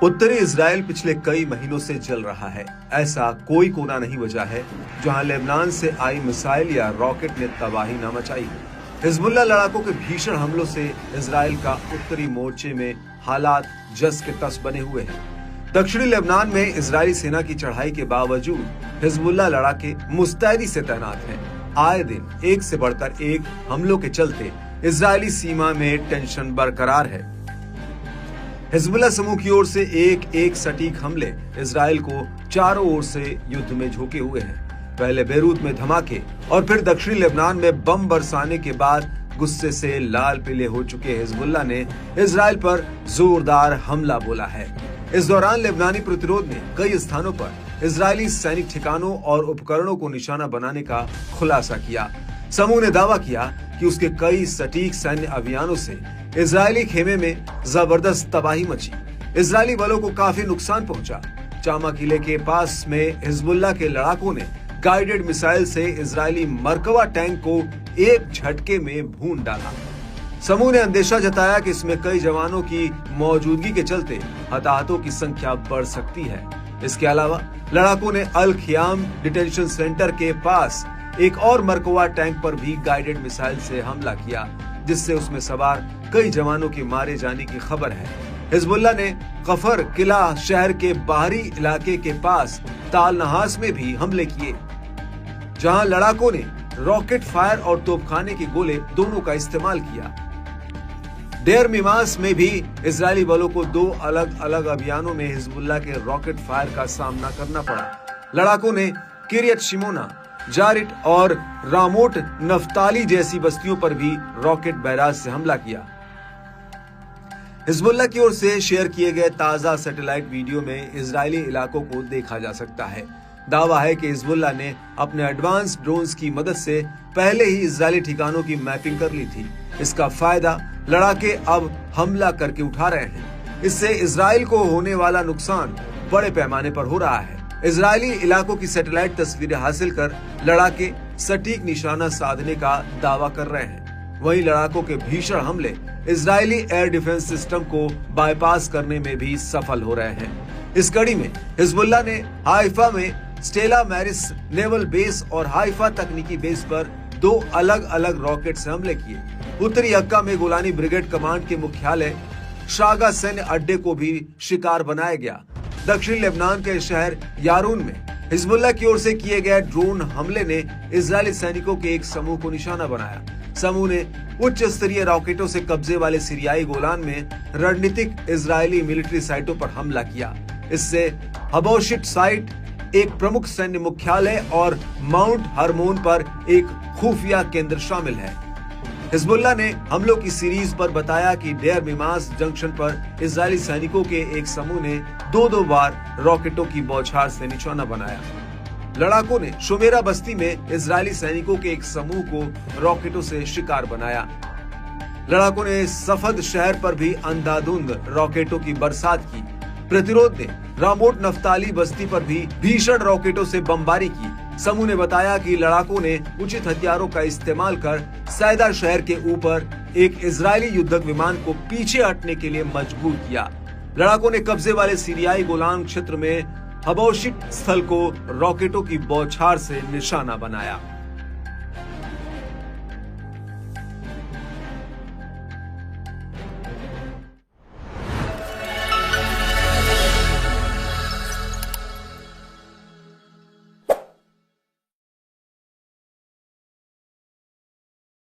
उत्तरी इजराइल पिछले कई महीनों से जल रहा है। ऐसा कोई कोना नहीं बचा है जहां लेबनान से आई मिसाइल या रॉकेट ने तबाही न मचाई हो। हिजबुल्लाह लड़ाकों के भीषण हमलों से इजराइल का उत्तरी मोर्चे में हालात जस के तस बने हुए हैं। दक्षिणी लेबनान में इजरायली सेना की चढ़ाई के बावजूद हिजबुल्लाह लड़ाके मुस्तैदी से तैनात हैं। आए दिन एक से बढ़कर एक हमलों के चलते इजरायली सीमा में टेंशन बरकरार है। हिजबुल्लाह समूह की ओर से एक सटीक हमले इजराइल को चारों ओर से युद्ध में झोंके हुए हैं। पहले बेरूत में धमाके और फिर दक्षिणी लेबनान में बम बरसाने के बाद गुस्से से लाल पीले हो चुके हिजबुल्लाह ने इजराइल पर जोरदार हमला बोला है। इस दौरान लेबनानी प्रतिरोध ने कई स्थानों पर इजरायली सैनिक ठिकानों और उपकरणों को निशाना बनाने का खुलासा किया। समूह ने दावा किया कि उसके कई सटीक सैन्य अभियानों से इजरायली खेमे में जबरदस्त तबाही मची। इजरायली बलों को काफी नुकसान पहुंचा। चामा किले के पास में हिजबुल्लाह के लड़ाकों ने गाइडेड मिसाइल से इजरायली मरकवा टैंक को एक झटके में भून डाला। समूह ने अंदेशा जताया कि इसमें कई जवानों की मौजूदगी के चलते हताहतों की संख्या बढ़ सकती है। इसके अलावा लड़ाकों ने अल खियाम डिटेंशन सेंटर के पास एक और मरकवा टैंक पर भी गाइडेड मिसाइल से हमला किया, जिससे उसमें सवार कई जवानों के मारे जाने की खबर है। हिजबुल्लाह ने कफर किला शहर के बाहरी इलाके के पास ताल नहास में भी हमले किए, जहां लड़ाकों ने रॉकेट फायर और तोपखाने के गोले दोनों का इस्तेमाल किया। डेर मिमास में भी इजरायली बलों को दो अलग अलग अभियानों में हिजबुल्लाह के रॉकेट फायर का सामना करना पड़ा। लड़ाकों ने किरियत शिमोना, जारिट और रामोट नफ्ताली जैसी बस्तियों पर भी रॉकेट बैराज से हमला किया। हिजबुल्लाह की ओर से शेयर किए गए ताजा सैटेलाइट वीडियो में इजरायली इलाकों को देखा जा सकता है। दावा है कि हिजबुल्लाह ने अपने एडवांस ड्रोन्स की मदद से पहले ही इजरायली ठिकानों की मैपिंग कर ली थी। इसका फायदा लड़ाके अब हमला करके उठा रहे हैं। इससे इजराइल को होने वाला नुकसान बड़े पैमाने पर हो रहा है। इजरायली इलाकों की सैटेलाइट तस्वीरें हासिल कर लड़ाके सटीक निशाना साधने का दावा कर रहे हैं। वहीं लड़ाकों के भीषण हमले इजरायली एयर डिफेंस सिस्टम को बाईपास करने में भी सफल हो रहे हैं। इस कड़ी में हिजबुल्लाह ने हाइफा में स्टेला मैरिस नेवल बेस और हाइफा तकनीकी बेस पर दो अलग अलग रॉकेट से हमले किए। उत्तरी अक्का में गोलानी ब्रिगेड कमांड के मुख्यालय शागा सैन्य अड्डे को भी शिकार बनाया गया। दक्षिणी लेबनान के शहर यारून में हिजबुल्लाह की ओर से किए गए ड्रोन हमले ने इजरायली सैनिकों के एक समूह को निशाना बनाया। समूह ने उच्च स्तरीय रॉकेटों से कब्जे वाले सीरियाई गोलान में रणनीतिक इजरायली मिलिट्री साइटों पर हमला किया। इससे हबोशिट साइट, एक प्रमुख सैन्य मुख्यालय और माउंट हरमोन पर एक खुफिया केंद्र शामिल है। हिजबुल्लाह ने हमलों की सीरीज पर बताया कि डेर मिमास जंक्शन पर इजरायली सैनिकों के एक समूह ने दो बार रॉकेटों की बौछार से निशाना बनाया। लड़ाकों ने शुमेरा बस्ती में इजरायली सैनिकों के एक समूह को रॉकेटों से शिकार बनाया। लड़ाकों ने सफद शहर पर भी अंधाधुंध रॉकेटों की बरसात की। प्रतिरोध ने रामोट नफ्ताली बस्ती पर भी भीषण रॉकेटों से बमबारी की। समूह ने बताया कि लड़ाकों ने उचित हथियारों का इस्तेमाल कर सैदा शहर के ऊपर एक इजरायली युद्धक विमान को पीछे हटने के लिए मजबूर किया। लड़ाकों ने कब्जे वाले सीरियाई गोलान क्षेत्र में हबोशिट स्थल को रॉकेटों की बौछार से निशाना बनाया।